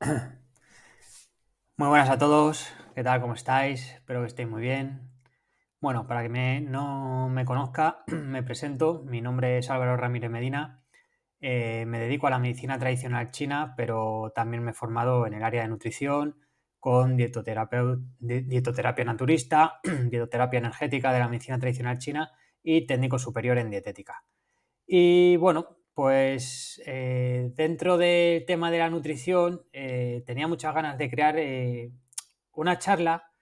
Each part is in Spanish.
Muy buenas a todos, ¿qué tal? ¿Cómo estáis? Espero que estéis muy bien. Bueno, para que no me conozca, me presento. Mi nombre es Álvaro Ramírez Medina. Me dedico a la medicina tradicional china, pero también me he formado en el área de nutrición con dietoterapia naturista, dietoterapia energética de la medicina tradicional china y técnico superior en dietética. Y bueno, pues dentro del tema de la nutrición tenía muchas ganas de crear una charla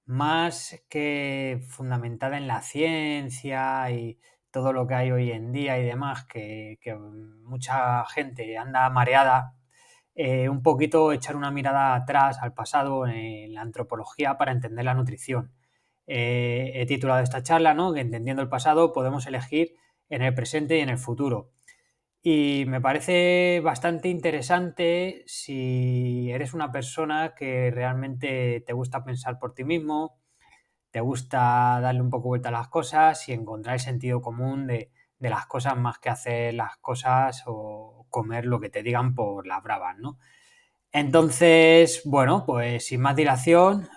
más que fundamentada en la ciencia y todo lo que hay hoy en día y demás, que mucha gente anda mareada, un poquito echar una mirada atrás al pasado en la antropología para entender la nutrición. He titulado esta charla, ¿no? Que entendiendo el pasado podemos elegir en el presente y en el futuro. Y me parece bastante interesante si eres una persona que realmente te gusta pensar por ti mismo, te gusta darle un poco vuelta a las cosas y encontrar el sentido común de las cosas más que hacer las cosas o comer lo que te digan por las bravas, ¿no? Entonces, bueno, pues sin más dilación,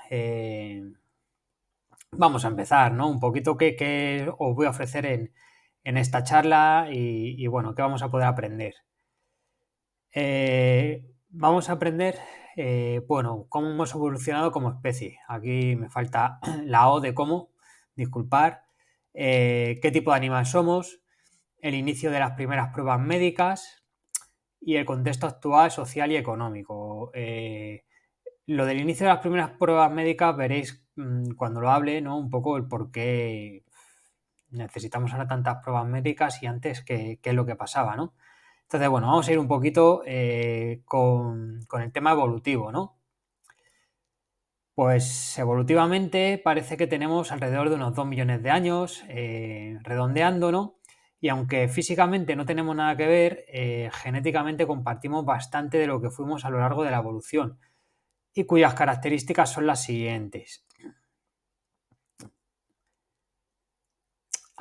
vamos a empezar, ¿no? Un poquito qué os voy a ofrecer en esta charla y, bueno, qué vamos a poder aprender. Vamos a aprender, bueno, cómo hemos evolucionado como especie. Aquí me falta la O de cómo, disculpar. Qué tipo de animal somos, el inicio de las primeras pruebas médicas y el contexto actual social y económico. Lo del inicio de las primeras pruebas médicas veréis cuando lo hable, ¿no? Un poco el por qué necesitamos ahora tantas pruebas médicas y antes qué es lo que pasaba, ¿no? Entonces, bueno, vamos a ir un poquito con el tema evolutivo, ¿no? Pues evolutivamente parece que tenemos alrededor de unos 2 millones de años, redondeando, ¿no? Y aunque físicamente no tenemos nada que ver, genéticamente compartimos bastante de lo que fuimos a lo largo de la evolución y cuyas características son las siguientes.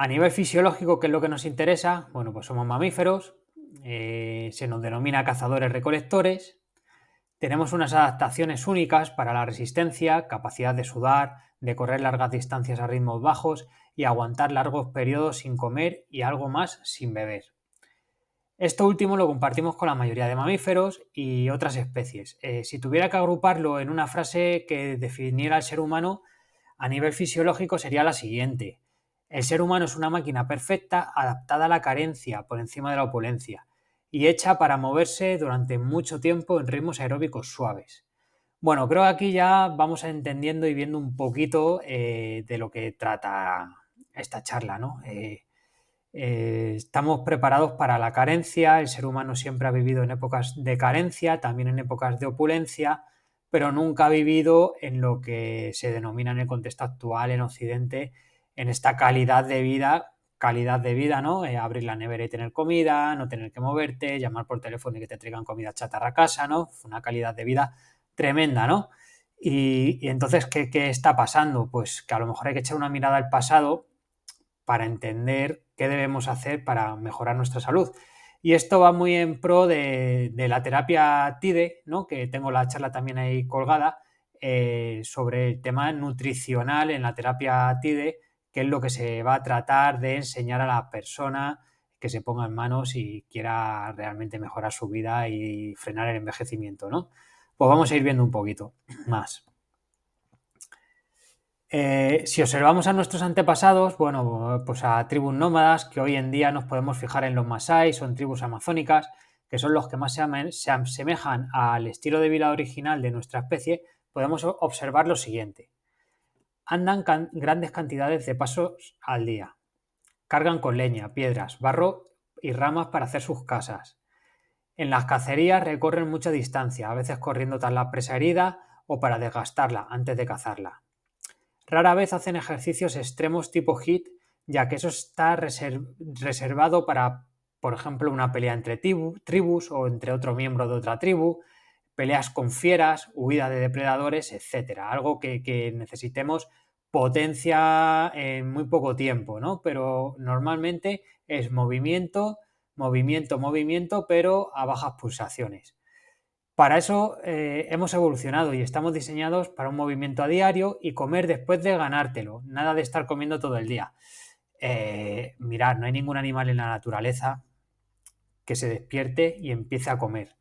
A nivel fisiológico, ¿qué es lo que nos interesa? Bueno, pues somos mamíferos, se nos denomina cazadores-recolectores, tenemos unas adaptaciones únicas para la resistencia, capacidad de sudar, de correr largas distancias a ritmos bajos y aguantar largos periodos sin comer y algo más sin beber. Esto último lo compartimos con la mayoría de mamíferos y otras especies. Si tuviera que agruparlo en una frase que definiera al ser humano a nivel fisiológico sería la siguiente. El ser humano es una máquina perfecta adaptada a la carencia por encima de la opulencia y hecha para moverse durante mucho tiempo en ritmos aeróbicos suaves. Bueno, creo que aquí ya vamos entendiendo y viendo un poquito de lo que trata esta charla, ¿no? Estamos preparados para la carencia, el ser humano siempre ha vivido en épocas de carencia, también en épocas de opulencia, pero nunca ha vivido en lo que se denomina en el contexto actual en Occidente, en esta calidad de vida, ¿no? Abrir la nevera y tener comida, no tener que moverte, llamar por teléfono y que te traigan comida chatarra a casa, ¿no? Una calidad de vida tremenda, ¿no? Y entonces, ¿qué está pasando? Pues que a lo mejor hay que echar una mirada al pasado para entender qué debemos hacer para mejorar nuestra salud. Y esto va muy en pro de la terapia TIDE, ¿no? Que tengo la charla también ahí colgada, sobre el tema nutricional en la terapia TIDE, que es lo que se va a tratar de enseñar a la persona que se ponga en manos y quiera realmente mejorar su vida y frenar el envejecimiento, ¿no? Pues vamos a ir viendo un poquito más. Si observamos a nuestros antepasados, bueno, pues a tribus nómadas, que hoy en día nos podemos fijar en los masái o en tribus amazónicas, que son los que más se asemejan al estilo de vida original de nuestra especie, podemos observar lo siguiente. Andan grandes cantidades de pasos al día. Cargan con leña, piedras, barro y ramas para hacer sus casas. En las cacerías recorren mucha distancia, a veces corriendo tras la presa herida o para desgastarla antes de cazarla. Rara vez hacen ejercicios extremos tipo HIIT, ya que eso está reservado para, por ejemplo, una pelea entre tribus o entre otro miembro de otra tribu, peleas con fieras, huida de depredadores, etcétera. Algo que necesitemos potencia en muy poco tiempo, ¿no? Pero normalmente es movimiento, movimiento, movimiento, pero a bajas pulsaciones. Para eso hemos evolucionado y estamos diseñados para un movimiento a diario y comer después de ganártelo, nada de estar comiendo todo el día. Mirad, no hay ningún animal en la naturaleza que se despierte y empiece a comer.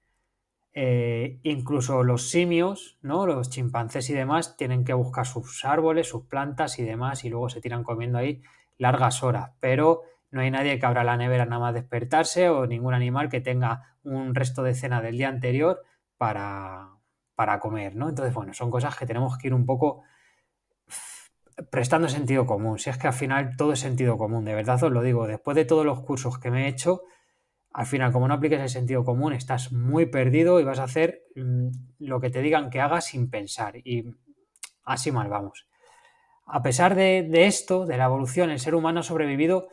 Incluso los simios, ¿no? Los chimpancés y demás, tienen que buscar sus árboles, sus plantas y demás, y luego se tiran comiendo ahí largas horas. Pero no hay nadie que abra la nevera nada más despertarse o ningún animal que tenga un resto de cena del día anterior para, para comer, ¿no? Entonces, bueno, son cosas que tenemos que ir un poco prestando sentido común. Si es que al final todo es sentido común, de verdad os lo digo. Después de todos los cursos que me he hecho, al final, como no apliques el sentido común, estás muy perdido y vas a hacer lo que te digan que hagas sin pensar. Y así mal vamos. A pesar de esto, de la evolución, el ser humano ha sobrevivido,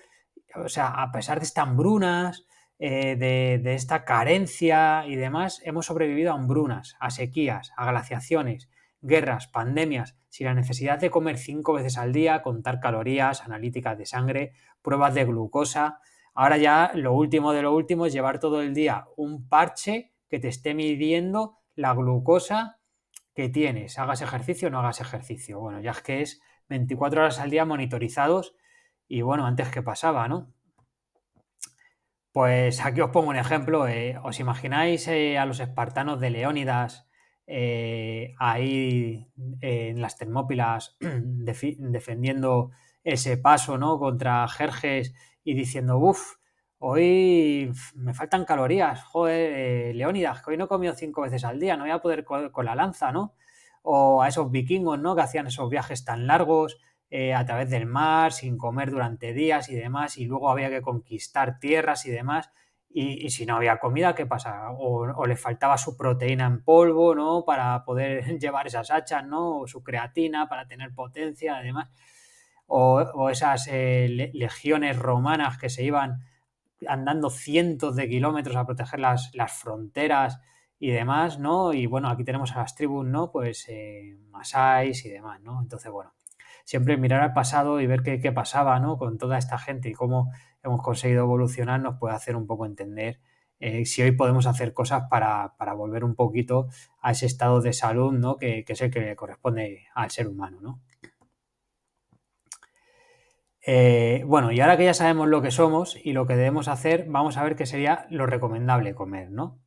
o sea, a pesar de estas hambrunas, de esta carencia y demás, hemos sobrevivido a hambrunas, a sequías, a glaciaciones, guerras, pandemias, sin la necesidad de comer 5 veces al día, contar calorías, analíticas de sangre, pruebas de glucosa. Ahora ya lo último de lo último es llevar todo el día un parche que te esté midiendo la glucosa que tienes, hagas ejercicio o no hagas ejercicio. Bueno, ya es que es 24 horas al día monitorizados y bueno, antes qué pasaba, ¿no? Pues aquí os pongo un ejemplo. ¿Os imagináis a los espartanos de Leónidas ahí en las Termópilas defendiendo ese paso, ¿no? Contra Jerjes y diciendo, uff, hoy me faltan calorías, joder, Leónidas, que hoy no he comido 5 veces al día, no voy a poder con la lanza, ¿no? O a esos vikingos, ¿no? Que hacían esos viajes tan largos a través del mar, sin comer durante días y demás, y luego había que conquistar tierras y demás, y si no había comida, ¿qué pasa? O les faltaba su proteína en polvo, ¿no? Para poder llevar esas hachas, ¿no? O su creatina para tener potencia, además. O esas legiones romanas que se iban andando cientos de kilómetros a proteger las fronteras y demás, ¿no? Y bueno, aquí tenemos a las tribus, ¿no? Pues masáis y demás, ¿no? Entonces, bueno, siempre mirar al pasado y ver qué pasaba, ¿no? Con toda esta gente y cómo hemos conseguido evolucionar nos puede hacer un poco entender si hoy podemos hacer cosas para volver un poquito a ese estado de salud, ¿no? Que es el que le corresponde al ser humano, ¿no? Bueno, y ahora que ya sabemos lo que somos y lo que debemos hacer, vamos a ver qué sería lo recomendable comer, ¿no?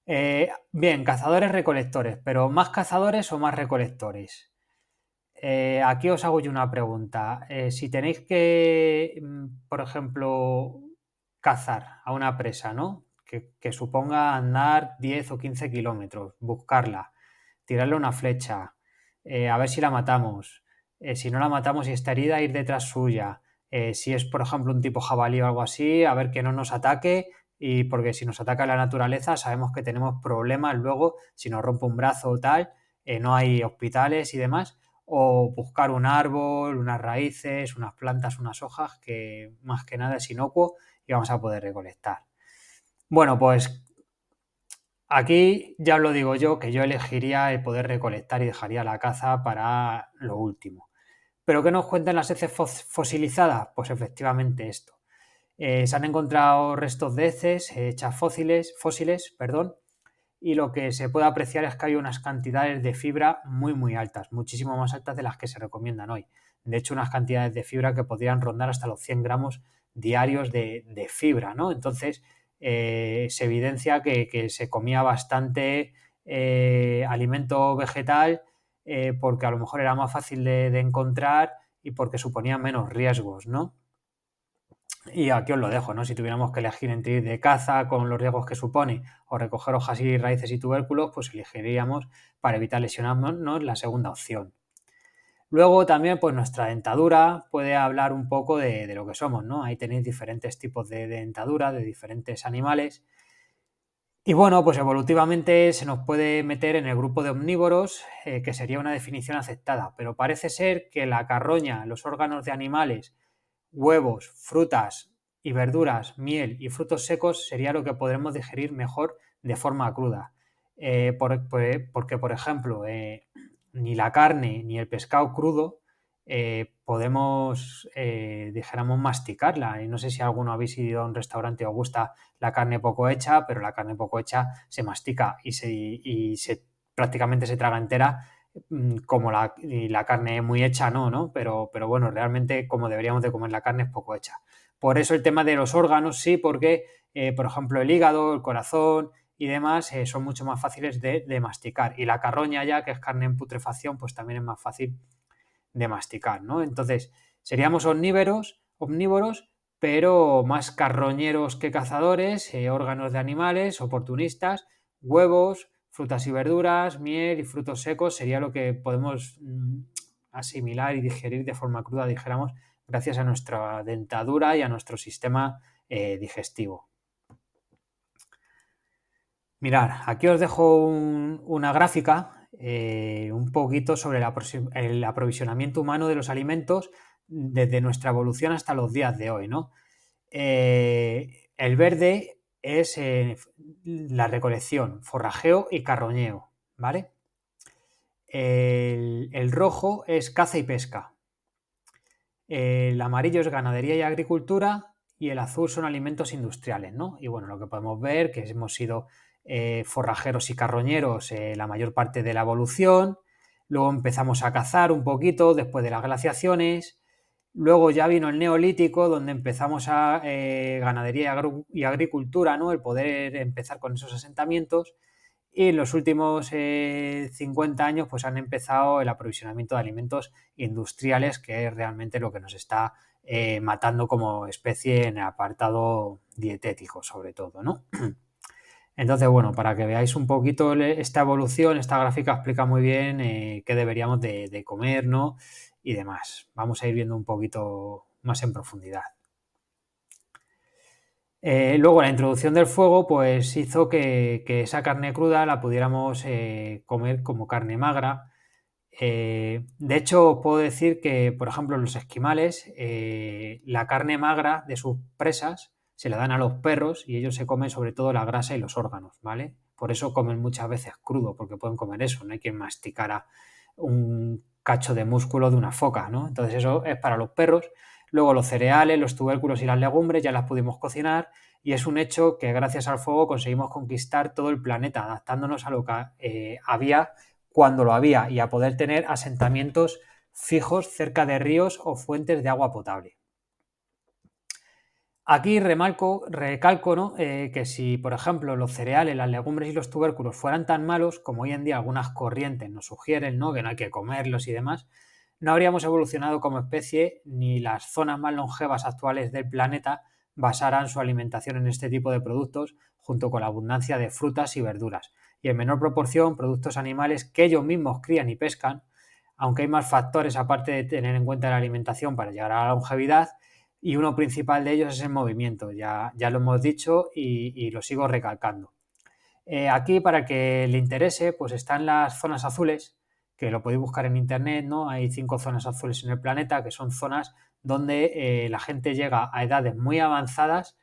Bien, cazadores recolectores, pero ¿más cazadores o más recolectores? Aquí os hago yo una pregunta. Si tenéis que, por ejemplo, cazar a una presa, ¿no? Que suponga andar 10 o 15 kilómetros, buscarla, tirarle una flecha, a ver si la matamos. Si no la matamos y está herida, ir detrás suya. Si es, por ejemplo, un tipo jabalí o algo así, a ver que no nos ataque. Y porque si nos ataca la naturaleza, sabemos que tenemos problemas luego, si nos rompe un brazo o tal, no hay hospitales y demás o buscar un árbol, unas raíces, unas plantas, unas hojas, que más que nada es inocuo y vamos a poder recolectar. Bueno, pues aquí ya os lo digo yo, que yo elegiría el poder recolectar y dejaría la caza para lo último. ¿Pero qué nos cuentan las heces fosilizadas? Pues efectivamente esto. Se han encontrado restos de heces hechas fósiles, perdón, y lo que se puede apreciar es que hay unas cantidades de fibra muy altas, muchísimo más altas de las que se recomiendan hoy. De hecho, unas cantidades de fibra que podrían rondar hasta los 100 gramos diarios de fibra, ¿no? Entonces, se evidencia que se comía bastante alimento vegetal porque a lo mejor era más fácil de encontrar y porque suponía menos riesgos, ¿no? Y aquí os lo dejo, ¿no? Si tuviéramos que elegir entre ir de caza con los riesgos que supone o recoger hojas y raíces y tubérculos, pues elegiríamos para evitar lesionarnos la segunda opción. Luego también pues nuestra dentadura puede hablar un poco de lo que somos, ¿no? Ahí tenéis diferentes tipos de dentadura de diferentes animales. Y bueno, pues evolutivamente se nos puede meter en el grupo de omnívoros, que sería una definición aceptada, pero parece ser que la carroña, los órganos de animales, huevos, frutas y verduras, miel y frutos secos sería lo que podremos digerir mejor de forma cruda. Porque, por ejemplo, ni la carne ni el pescado crudo podemos, dijéramos, masticarla. Y no sé si alguno habéis ido a un restaurante y os gusta la carne poco hecha, pero la carne poco hecha se mastica y prácticamente se traga entera, como la carne muy hecha no, pero bueno, realmente como deberíamos de comer la carne es poco hecha. Por eso el tema de los órganos, sí, porque, por ejemplo, el hígado, el corazón y demás son mucho más fáciles de masticar. Y la carroña ya, que es carne en putrefacción, pues también es más fácil de masticar, ¿no? Entonces, seríamos omnívoros, pero más carroñeros que cazadores, órganos de animales, oportunistas, huevos, frutas y verduras, miel y frutos secos sería lo que podemos asimilar y digerir de forma cruda, dijéramos, gracias a nuestra dentadura y a nuestro sistema digestivo. Mirad, aquí os dejo una gráfica un poquito sobre el aprovisionamiento humano de los alimentos desde nuestra evolución hasta los días de hoy, ¿no? El verde es la recolección, forrajeo y carroñeo, ¿vale? El rojo es caza y pesca. El amarillo es ganadería y agricultura y el azul son alimentos industriales, ¿no? Y bueno, lo que podemos ver que hemos sido forrajeros y carroñeros la mayor parte de la evolución, luego empezamos a cazar un poquito después de las glaciaciones, luego ya vino el neolítico donde empezamos a ganadería y agricultura, ¿no? El poder empezar con esos asentamientos. Y en los últimos 50 años pues han empezado el aprovisionamiento de alimentos industriales, que es realmente lo que nos está matando como especie en el apartado dietético, sobre todo, ¿no? Entonces, bueno, para que veáis un poquito esta evolución, esta gráfica explica muy bien qué deberíamos de comer, ¿no? Y demás. Vamos a ir viendo un poquito más en profundidad. Luego la introducción del fuego pues hizo que esa carne cruda la pudiéramos comer como carne magra. De hecho, puedo decir que, por ejemplo, los esquimales, la carne magra de sus presas se la dan a los perros y ellos se comen sobre todo la grasa y los órganos, ¿vale? Por eso comen muchas veces crudo, porque pueden comer eso, no hay quien masticara un cacho de músculo de una foca, ¿no? Entonces eso es para los perros. Luego los cereales, los tubérculos y las legumbres ya las pudimos cocinar y es un hecho que gracias al fuego conseguimos conquistar todo el planeta, adaptándonos a lo que había cuando lo había y a poder tener asentamientos fijos cerca de ríos o fuentes de agua potable. Aquí recalco, ¿no? Que si, por ejemplo, los cereales, las legumbres y los tubérculos fueran tan malos como hoy en día algunas corrientes nos sugieren, ¿no? Que no hay que comerlos y demás, no habríamos evolucionado como especie ni las zonas más longevas actuales del planeta basaran su alimentación en este tipo de productos junto con la abundancia de frutas y verduras y en menor proporción productos animales que ellos mismos crían y pescan, aunque hay más factores aparte de tener en cuenta la alimentación para llegar a la longevidad y uno principal de ellos es el movimiento, ya lo hemos dicho y lo sigo recalcando. Aquí, para que le interese, pues están las zonas azules, que lo podéis buscar en internet, ¿no? Hay 5 zonas azules en el planeta, que son zonas donde la gente llega a edades muy avanzadas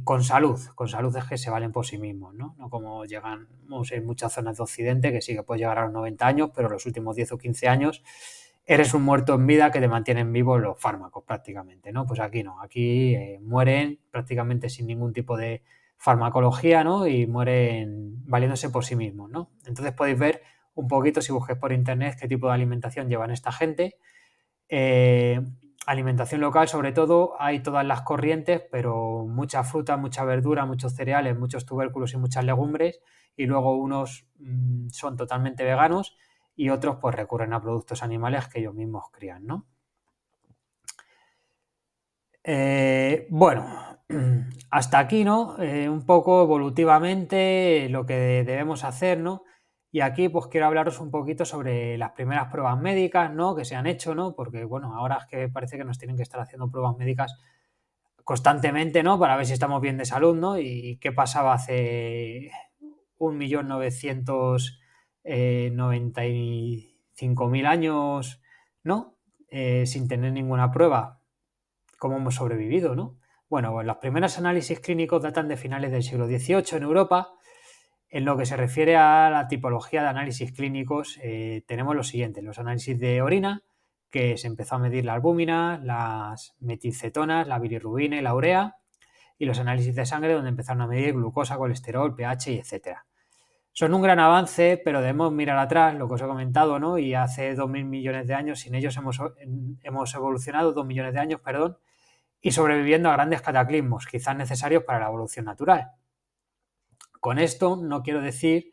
con salud es que se valen por sí mismos, ¿no? No como llegamos en muchas zonas de Occidente, que sí que puedes llegar a los 90 años, pero los últimos 10 o 15 años eres un muerto en vida que te mantienen vivos los fármacos prácticamente, ¿no? Pues aquí no, aquí mueren prácticamente sin ningún tipo de farmacología, ¿no? Y mueren valiéndose por sí mismos, ¿no? Entonces podéis ver un poquito, si busquéis por internet, qué tipo de alimentación llevan esta gente. Alimentación local, sobre todo, hay todas las corrientes, pero mucha fruta, mucha verdura, muchos cereales, muchos tubérculos y muchas legumbres, y luego unos son totalmente veganos y otros pues recurren a productos animales que ellos mismos crían, ¿no? Bueno, hasta aquí, ¿no? Un poco evolutivamente lo que debemos hacer, ¿no? Y aquí pues quiero hablaros un poquito sobre las primeras pruebas médicas, ¿no? Que se han hecho, ¿no? Porque bueno, ahora es que parece que nos tienen que estar haciendo pruebas médicas constantemente, ¿no? Para ver si estamos bien de salud, ¿no? Y qué pasaba hace 1.995.000 años, ¿no? Sin tener ninguna prueba, cómo hemos sobrevivido, ¿no? Bueno, pues los primeros análisis clínicos datan de finales del siglo XVIII en Europa. En lo que se refiere a la tipología de análisis clínicos, tenemos lo siguiente: los análisis de orina, que se empezó a medir la albúmina, las metilcetonas, la bilirrubina y la urea, y los análisis de sangre donde empezaron a medir glucosa, colesterol, pH y etcétera. Son un gran avance, pero debemos mirar atrás, lo que os he comentado, ¿no? Y hace 2.000 millones de años, sin ellos hemos evolucionado 2 millones de años, perdón, y sobreviviendo a grandes cataclismos, quizás necesarios para la evolución natural. Con esto no quiero decir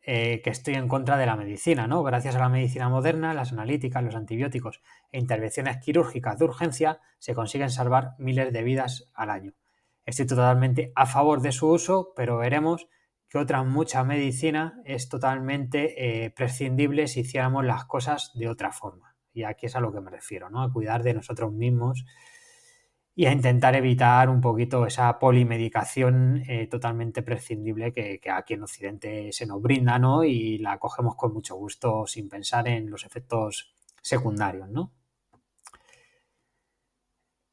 que estoy en contra de la medicina, ¿no? Gracias a la medicina moderna, las analíticas, los antibióticos e intervenciones quirúrgicas de urgencia se consiguen salvar miles de vidas al año. Estoy totalmente a favor de su uso, pero veremos que otra mucha medicina es totalmente prescindible si hiciéramos las cosas de otra forma. Y aquí es a lo que me refiero, ¿no? A cuidar de nosotros mismos y a intentar evitar un poquito esa polimedicación totalmente prescindible que aquí en Occidente se nos brinda, ¿no? Y la cogemos con mucho gusto sin pensar en los efectos secundarios, ¿no?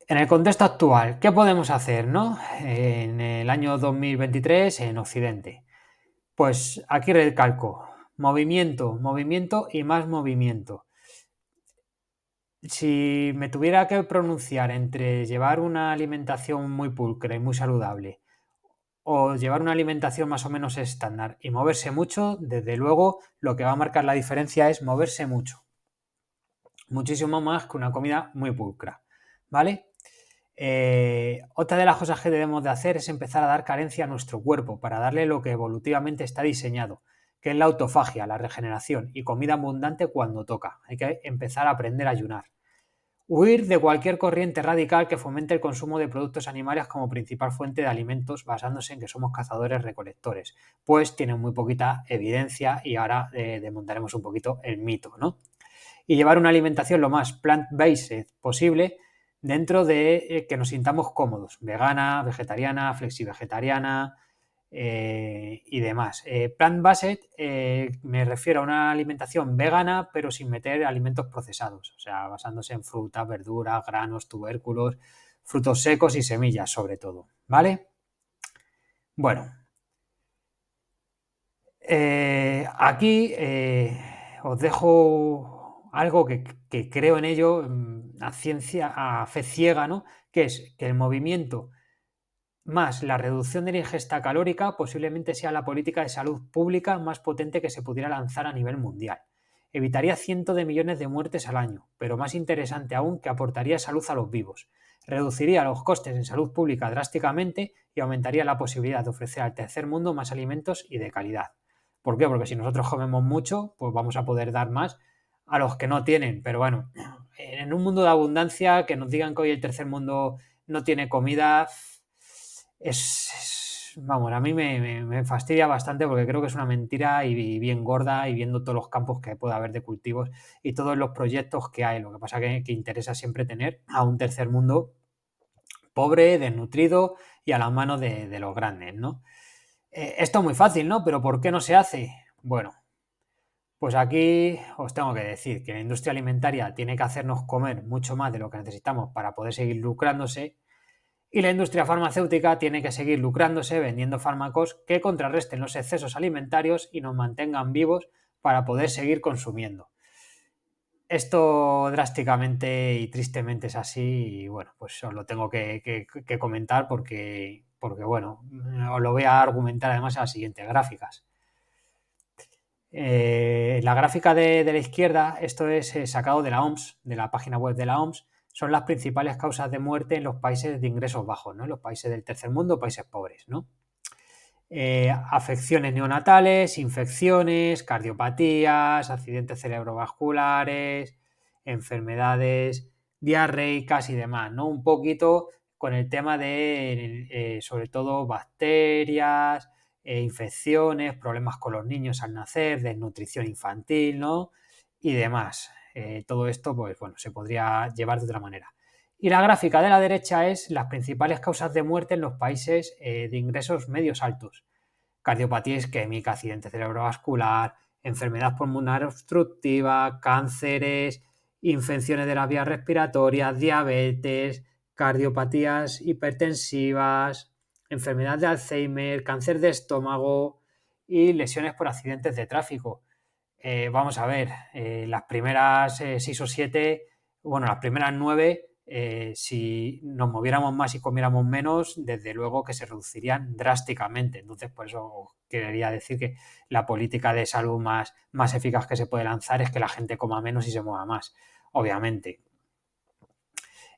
En el contexto actual, ¿qué podemos hacer, no? En el año 2023 en Occidente. Pues aquí recalco, movimiento, movimiento y más movimiento. Si me tuviera que pronunciar entre llevar una alimentación muy pulcra y muy saludable o llevar una alimentación más o menos estándar y moverse mucho, desde luego lo que va a marcar la diferencia es moverse mucho. Muchísimo más que una comida muy pulcra, ¿vale? Otra de las cosas que debemos de hacer es empezar a dar carencia a nuestro cuerpo para darle lo que evolutivamente está diseñado, que es la autofagia, la regeneración y comida abundante cuando toca. Hay que empezar a aprender a ayunar. Huir de cualquier corriente radical que fomente el consumo de productos animales como principal fuente de alimentos basándose en que somos cazadores-recolectores, pues tienen muy poquita evidencia y ahora desmontaremos un poquito el mito, ¿no? Y llevar una alimentación lo más plant-based posible dentro de que nos sintamos cómodos, vegana, vegetariana, flexi-vegetariana, y demás. Plant-based me refiero a una alimentación vegana, pero sin meter alimentos procesados, o sea, basándose en frutas, verduras, granos, tubérculos, frutos secos y semillas, sobre todo, ¿vale? Bueno, aquí os dejo algo que creo en ello, a ciencia, a fe ciega, ¿no? Que es que el movimiento más la reducción de la ingesta calórica posiblemente sea la política de salud pública más potente que se pudiera lanzar a nivel mundial. Evitaría cientos de millones de muertes al año, pero más interesante aún que aportaría salud a los vivos. Reduciría los costes en salud pública drásticamente y aumentaría la posibilidad de ofrecer al tercer mundo más alimentos y de calidad. ¿Por qué? Porque si nosotros comemos mucho, pues vamos a poder dar más a los que no tienen. Pero bueno, en un mundo de abundancia, que nos digan que hoy el tercer mundo no tiene comida, vamos, a mí me fastidia bastante porque creo que es una mentira y bien gorda y viendo todos los campos que puede haber de cultivos y todos los proyectos que hay. Lo que pasa que interesa siempre tener a un tercer mundo pobre, desnutrido y a las manos de los grandes, ¿no? Esto es muy fácil, ¿no? Pero ¿por qué no se hace? Bueno, pues aquí os tengo que decir que la industria alimentaria tiene que hacernos comer mucho más de lo que necesitamos para poder seguir lucrándose. Y la industria farmacéutica tiene que seguir lucrándose vendiendo fármacos que contrarresten los excesos alimentarios y nos mantengan vivos para poder seguir consumiendo. Esto drásticamente y tristemente es así y bueno, pues os lo tengo que comentar porque bueno, os lo voy a argumentar además en las siguientes gráficas. La gráfica de la izquierda, esto es sacado de la OMS, de la página web de la OMS, son las principales causas de muerte en los países de ingresos bajos, ¿no? En los países del tercer mundo, países pobres, ¿no? Afecciones neonatales, infecciones, cardiopatías, accidentes cerebrovasculares, enfermedades diarreicas y demás, ¿no? Un poquito con el tema de, sobre todo, bacterias, infecciones, problemas con los niños al nacer, desnutrición infantil, ¿no? Y demás. Todo esto, pues bueno, se podría llevar de otra manera. Y la gráfica de la derecha es las principales causas de muerte en los países de ingresos medios altos. Cardiopatía isquémica, accidente cerebrovascular, enfermedad pulmonar obstructiva, cánceres, infecciones de las vías respiratorias, diabetes, cardiopatías hipertensivas, enfermedad de Alzheimer, cáncer de estómago y lesiones por accidentes de tráfico. Vamos a ver, las primeras 6 o 7 bueno, las primeras 9, si nos moviéramos más y comiéramos menos, desde luego que se reducirían drásticamente. Entonces, por eso quería decir que la política de salud más eficaz que se puede lanzar es que la gente coma menos y se mueva más, obviamente.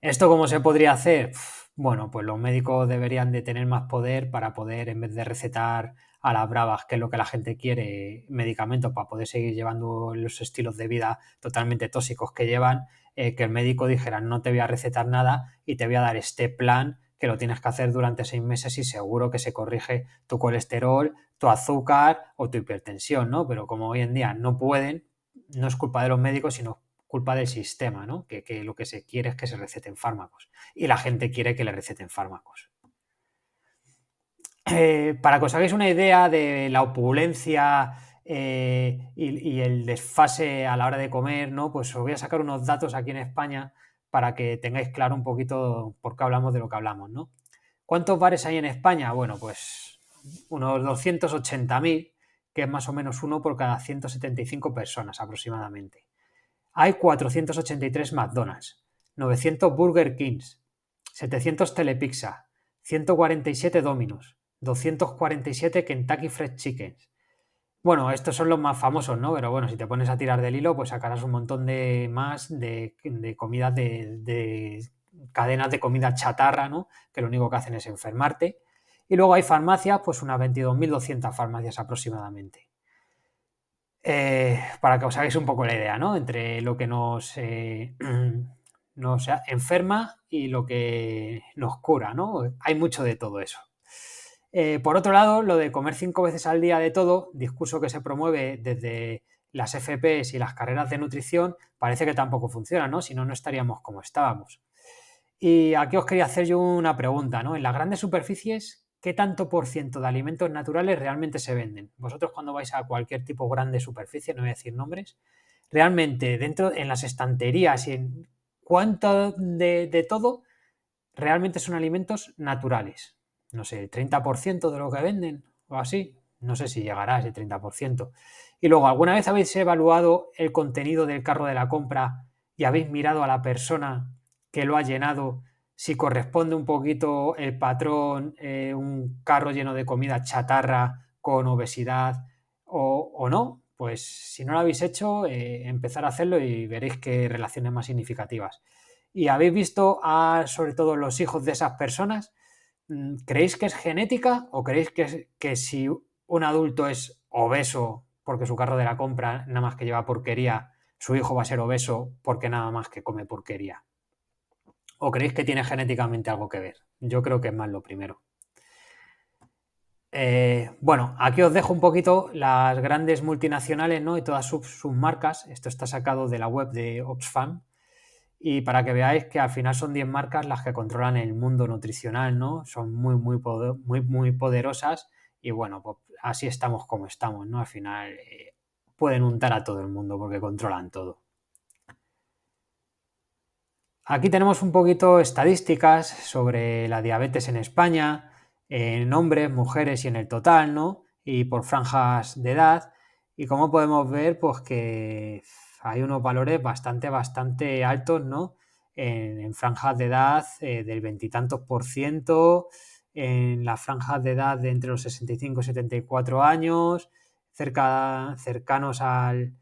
¿Esto cómo se podría hacer? Bueno, pues los médicos deberían de tener más poder para poder, en vez de recetar a las bravas, que es lo que la gente quiere, medicamentos para poder seguir llevando los estilos de vida totalmente tóxicos que llevan, que el médico dijera: no te voy a recetar nada y te voy a dar este plan que lo tienes que hacer durante 6 meses y seguro que se corrige tu colesterol, tu azúcar o tu hipertensión, ¿no? Pero como hoy en día no pueden, no es culpa de los médicos, sino culpa del sistema, ¿no? Que lo que se quiere es que se receten fármacos y la gente quiere que le receten fármacos. Para que os hagáis una idea de la opulencia y el desfase a la hora de comer, ¿no? Pues os voy a sacar unos datos aquí en España para que tengáis claro un poquito por qué hablamos de lo que hablamos, ¿no? ¿Cuántos bares hay en España? Bueno, pues unos 280.000, que es más o menos uno por cada 175 personas aproximadamente. Hay 483 McDonald's, 900 Burger Kings, 700 Telepizza, 147 Domino's, 247 Kentucky Fried Chicken. Bueno, estos son los más famosos, ¿no? Pero bueno, si te pones a tirar del hilo, pues sacarás un montón de más de comidas de cadenas de comida chatarra, ¿no? Que lo único que hacen es enfermarte. Y luego hay farmacias, pues unas 22.200 farmacias aproximadamente. Para que os hagáis un poco la idea, ¿no? Entre lo que nos enferma y lo que nos cura, ¿no? Hay mucho de todo eso. Por otro lado, lo de comer 5 veces al día de todo, discurso que se promueve desde las FPs y las carreras de nutrición, parece que tampoco funciona, ¿no? Si no, no estaríamos como estábamos. Y aquí os quería hacer yo una pregunta, ¿no? En las grandes superficies, ¿qué tanto por ciento de alimentos naturales realmente se venden? Vosotros cuando vais a cualquier tipo grande superficie, no voy a decir nombres, realmente dentro, en las estanterías y en cuánto de todo realmente son alimentos naturales. No sé, el 30% de lo que venden o así. No sé si llegará a ese 30%. Y luego, ¿alguna vez habéis evaluado el contenido del carro de la compra y habéis mirado a la persona que lo ha llenado si corresponde un poquito el patrón, un carro lleno de comida chatarra con obesidad o no? Pues si no lo habéis hecho, empezar a hacerlo y veréis qué relaciones más significativas. ¿Y habéis visto a, sobre todo, los hijos de esas personas? ¿Creéis que es genética o creéis que si un adulto es obeso porque su carro de la compra nada más que lleva porquería, su hijo va a ser obeso porque nada más que come porquería? ¿O creéis que tiene genéticamente algo que ver? Yo creo que es más lo primero. Bueno, aquí os dejo un poquito las grandes multinacionales, ¿no? Y todas sus marcas. Esto está sacado de la web de Oxfam. Y para que veáis que al final son 10 marcas las que controlan el mundo nutricional, ¿no? Son muy poderosas y bueno, pues así estamos como estamos, ¿no? Al final pueden untar a todo el mundo porque controlan todo. Aquí tenemos un poquito estadísticas sobre la diabetes en España, en hombres, mujeres y en el total, ¿no? Y por franjas de edad. Y como podemos ver, pues que hay unos valores bastante altos, ¿no? En franjas de edad del veintitantos por ciento, en las franjas de edad de entre los 65 y 74 años, cercanos al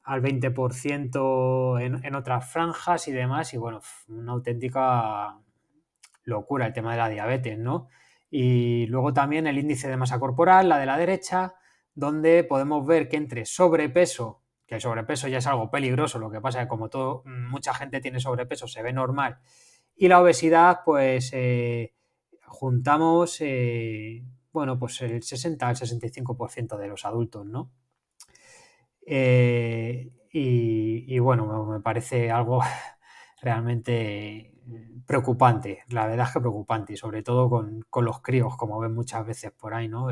20% en otras franjas y demás, y bueno, una auténtica locura el tema de la diabetes, ¿no? Y luego también el índice de masa corporal, la de la derecha, donde podemos ver que entre sobrepeso, que el sobrepeso ya es algo peligroso, lo que pasa es que como mucha gente tiene sobrepeso, se ve normal, y la obesidad, pues juntamos, bueno, pues el 60 al 65% de los adultos, ¿no? Y bueno, me parece algo realmente preocupante, la verdad es que preocupante, y sobre todo con los críos, como ven muchas veces por ahí, ¿no?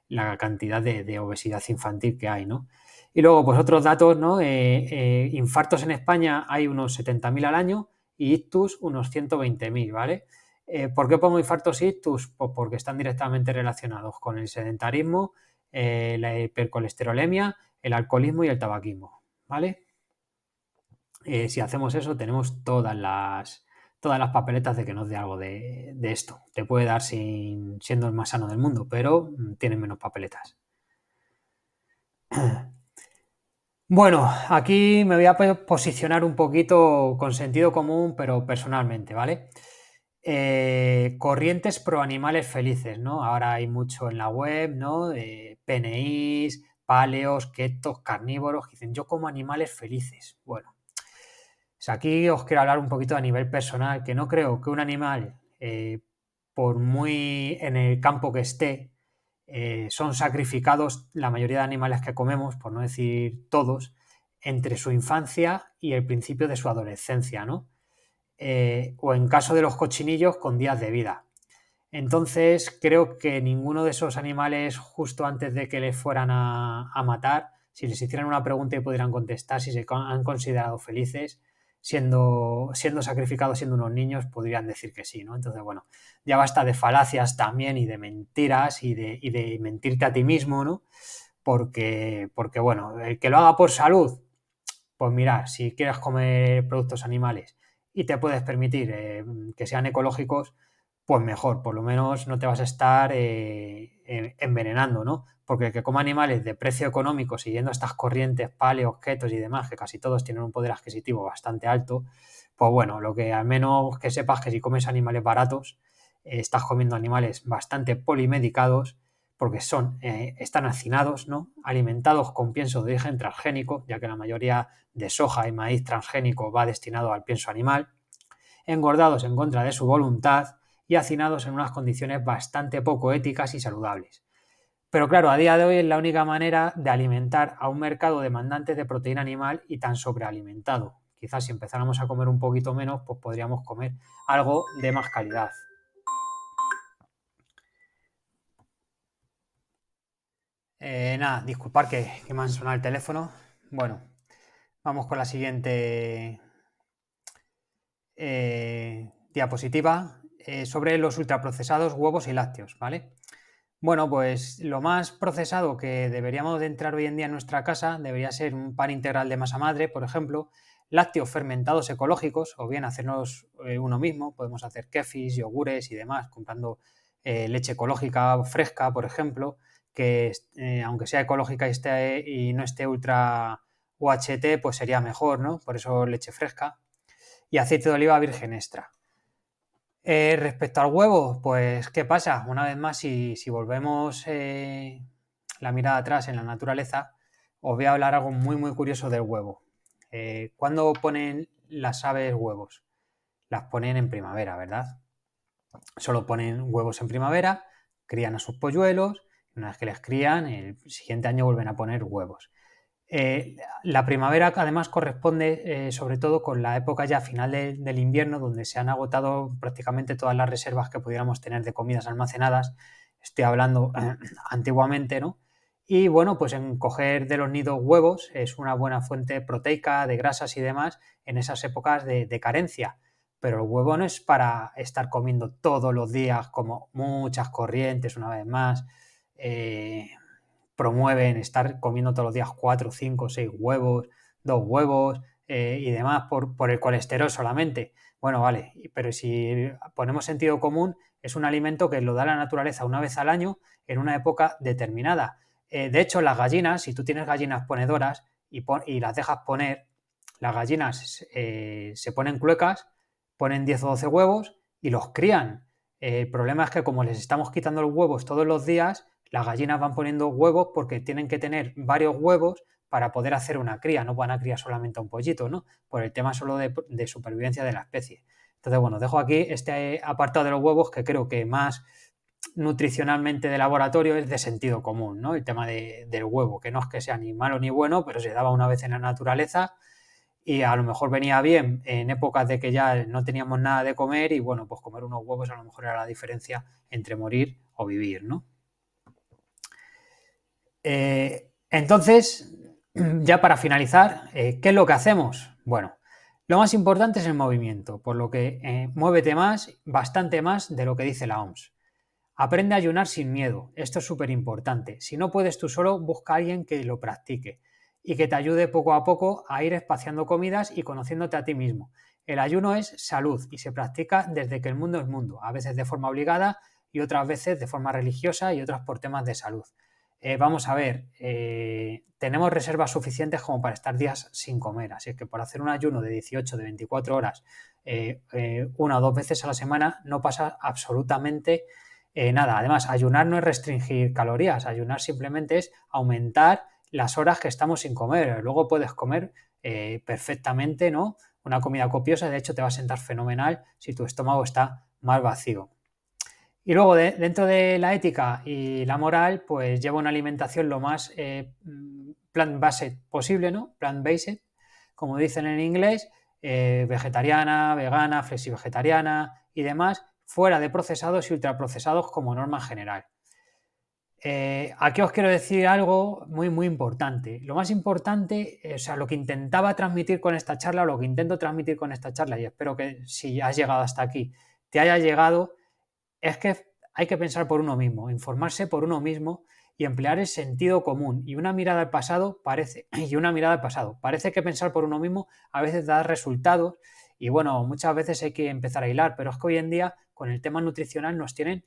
La cantidad de obesidad infantil que hay, ¿no? Y luego, pues otros datos, ¿no? Infartos en España hay unos 70.000 al año y ictus unos 120.000, ¿vale? ¿Por qué pongo infartos e ictus? Pues porque están directamente relacionados con el sedentarismo, la hipercolesterolemia, el alcoholismo y el tabaquismo, ¿vale? Si hacemos eso, tenemos todas las papeletas de que nos dé algo de esto. Te puede dar siendo el más sano del mundo, pero tiene menos papeletas. Bueno, aquí me voy a posicionar un poquito con sentido común, pero personalmente, ¿vale? Corrientes pro animales felices, ¿no? Ahora hay mucho en la web, ¿no? PNIs, paleos, ketos, carnívoros, que dicen, yo como animales felices. Bueno, pues aquí os quiero hablar un poquito a nivel personal, que no creo que un animal, por muy en el campo que esté, son sacrificados la mayoría de animales que comemos, por no decir todos, entre su infancia y el principio de su adolescencia, ¿no? O en caso de los cochinillos, con días de vida. Entonces, creo que ninguno de esos animales, justo antes de que les fueran a matar, si les hicieran una pregunta y pudieran contestar si se han considerado felices, siendo sacrificados, siendo unos niños, podrían decir que sí, ¿no? Entonces, bueno, ya basta de falacias también y de mentiras y de mentirte a ti mismo, ¿no? Porque, bueno, el que lo haga por salud, pues mira, si quieres comer productos animales y te puedes permitir que sean ecológicos, pues mejor, por lo menos no te vas a estar envenenando, ¿no? Porque el que coma animales de precio económico, siguiendo estas corrientes paleos, ketos y demás, que casi todos tienen un poder adquisitivo bastante alto, pues bueno, lo que al menos que sepas que si comes animales baratos, estás comiendo animales bastante polimedicados, porque están hacinados, ¿no? Alimentados con pienso de origen transgénico, ya que la mayoría de soja y maíz transgénico va destinado al pienso animal, engordados en contra de su voluntad y hacinados en unas condiciones bastante poco éticas y saludables. Pero claro, a día de hoy es la única manera de alimentar a un mercado demandante de proteína animal y tan sobrealimentado. Quizás si empezáramos a comer un poquito menos, pues podríamos comer algo de más calidad. Nada, disculpar que me han sonado el teléfono. Bueno, vamos con la siguiente diapositiva sobre los ultraprocesados, huevos y lácteos, ¿vale? Bueno, pues lo más procesado que deberíamos de entrar hoy en día en nuestra casa debería ser un pan integral de masa madre, por ejemplo, lácteos fermentados ecológicos, o bien hacernos uno mismo, podemos hacer kefis, yogures y demás, comprando leche ecológica fresca, por ejemplo, que aunque sea ecológica y no esté ultra UHT, pues sería mejor, ¿no? Por eso leche fresca y aceite de oliva virgen extra. Respecto al huevo, pues ¿qué pasa? Una vez más, si volvemos la mirada atrás en la naturaleza, os voy a hablar algo muy muy curioso del huevo. ¿Cuándo ponen las aves huevos? Las ponen en primavera, ¿verdad? Solo ponen huevos en primavera, crían a sus polluelos, y una vez que les crían, el siguiente año vuelven a poner huevos. La primavera además corresponde sobre todo con la época ya final del invierno, donde se han agotado prácticamente todas las reservas que pudiéramos tener de comidas almacenadas. Estoy hablando antiguamente, ¿no? Y bueno, pues en coger de los nidos huevos es una buena fuente proteica, de grasas y demás en esas épocas de carencia. Pero el huevo no es para estar comiendo todos los días, como muchas corrientes, una vez más. Promueven estar comiendo todos los días 4, 5, 6 huevos, 2 huevos y demás por el colesterol solamente. Bueno, vale, pero si ponemos sentido común, es un alimento que lo da la naturaleza una vez al año en una época determinada. De hecho, las gallinas, si tú tienes gallinas ponedoras y las dejas poner, las gallinas se ponen cluecas, ponen 10 o 12 huevos y los crían. El problema es que como les estamos quitando los huevos todos los días, las gallinas van poniendo huevos porque tienen que tener varios huevos para poder hacer una cría, no van a criar solamente a un pollito, ¿no? Por el tema solo de supervivencia de la especie. Entonces, bueno, dejo aquí este apartado de los huevos que creo que más nutricionalmente de laboratorio es de sentido común, ¿no? El tema del huevo, que no es que sea ni malo ni bueno, pero se daba una vez en la naturaleza y a lo mejor venía bien en épocas de que ya no teníamos nada de comer y bueno, pues comer unos huevos a lo mejor era la diferencia entre morir o vivir, ¿no? Entonces, ya para finalizar, ¿qué es lo que hacemos? Bueno, lo más importante es el movimiento, por lo que muévete más, bastante más de lo que dice la OMS. Aprende a ayunar sin miedo, esto es súper importante. Si no puedes tú solo, busca a alguien que lo practique. y que te ayude poco a poco a ir espaciando comidas y conociéndote a ti mismo. El ayuno es salud y se practica desde que el mundo es mundo, a veces de forma obligada y otras veces de forma religiosa y otras por temas de salud. Vamos a ver, tenemos reservas suficientes como para estar días sin comer, así que por hacer un ayuno de 18, de 24 horas, una o dos veces a la semana, no pasa absolutamente nada. Además, ayunar no es restringir calorías, ayunar simplemente es aumentar las horas que estamos sin comer. Luego puedes comer perfectamente, ¿no? Una comida copiosa, de hecho te va a sentar fenomenal si tu estómago está más vacío. Y luego dentro de la ética y la moral, pues lleva una alimentación lo más plant-based posible, ¿no? Plant-based, como dicen en inglés, vegetariana, vegana, flexi-vegetariana y demás, fuera de procesados y ultraprocesados como norma general. Aquí os quiero decir algo muy, muy importante. Lo más importante, o sea, lo que intentaba transmitir con esta charla, lo que intento transmitir con esta charla, y espero que si has llegado hasta aquí, te haya llegado, es que hay que pensar por uno mismo, informarse por uno mismo y emplear el sentido común. Y una mirada al pasado parece, parece que pensar por uno mismo a veces da resultados y bueno, muchas veces hay que empezar a hilar, pero es que hoy en día con el tema nutricional nos tienen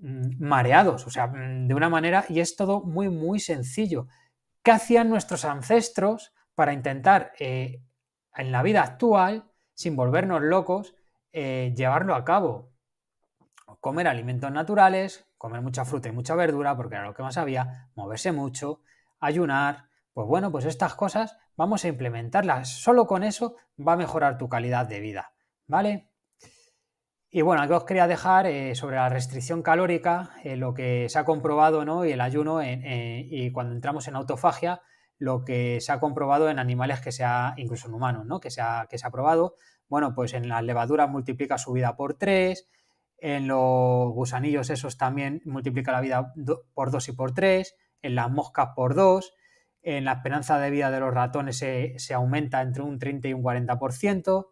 mareados, o sea, de una manera, y es todo muy, muy sencillo. ¿Qué hacían nuestros ancestros para intentar en la vida actual, sin volvernos locos, llevarlo a cabo? Comer alimentos naturales, comer mucha fruta y mucha verdura, porque era lo que más había, moverse mucho, ayunar, pues bueno, pues estas cosas vamos a implementarlas. Solo con eso va a mejorar tu calidad de vida, ¿vale? Y bueno, aquí os quería dejar sobre la restricción calórica, lo que se ha comprobado, ¿no? Y el ayuno, y cuando entramos en autofagia, lo que se ha comprobado en animales que sea, incluso en humanos, ¿no? Que se ha probado. Bueno, pues en las levaduras multiplica su vida por 3, en los gusanillos esos también multiplica la vida por 2 y por 3, en las moscas por 2, en la esperanza de vida de los ratones se aumenta entre un 30 y un 40%,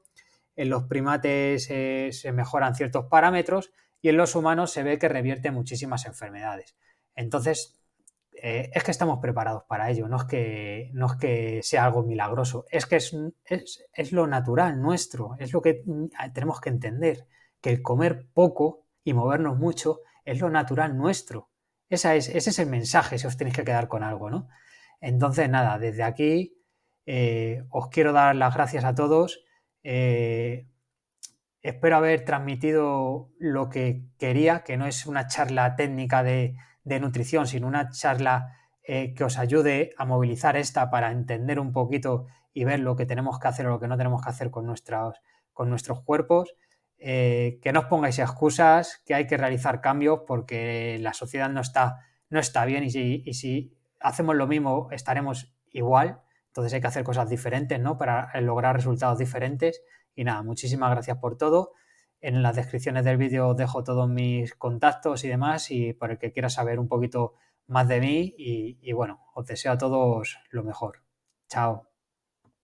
en los primates se mejoran ciertos parámetros y en los humanos se ve que revierte muchísimas enfermedades. Entonces, es que estamos preparados para ello, no es que sea algo milagroso, es que es lo natural nuestro, es lo que tenemos que entender, que el comer poco y movernos mucho es lo natural nuestro. Ese es el mensaje, si os tenéis que quedar con algo, ¿no? Entonces, nada, desde aquí os quiero dar las gracias a todos. Espero haber transmitido lo que quería, que no es una charla técnica de nutrición, sino una charla que os ayude a movilizar esta para entender un poquito y ver lo que tenemos que hacer o lo que no tenemos que hacer con nuestros cuerpos. Que no os pongáis excusas, que hay que realizar cambios porque la sociedad no está bien y si hacemos lo mismo estaremos igual. Entonces hay que hacer cosas diferentes, ¿no? Para lograr resultados diferentes. Y nada, muchísimas gracias por todo. En las descripciones del vídeo os dejo todos mis contactos y demás, y por el que quiera saber un poquito más de mí. Y bueno, os deseo a todos lo mejor. Chao.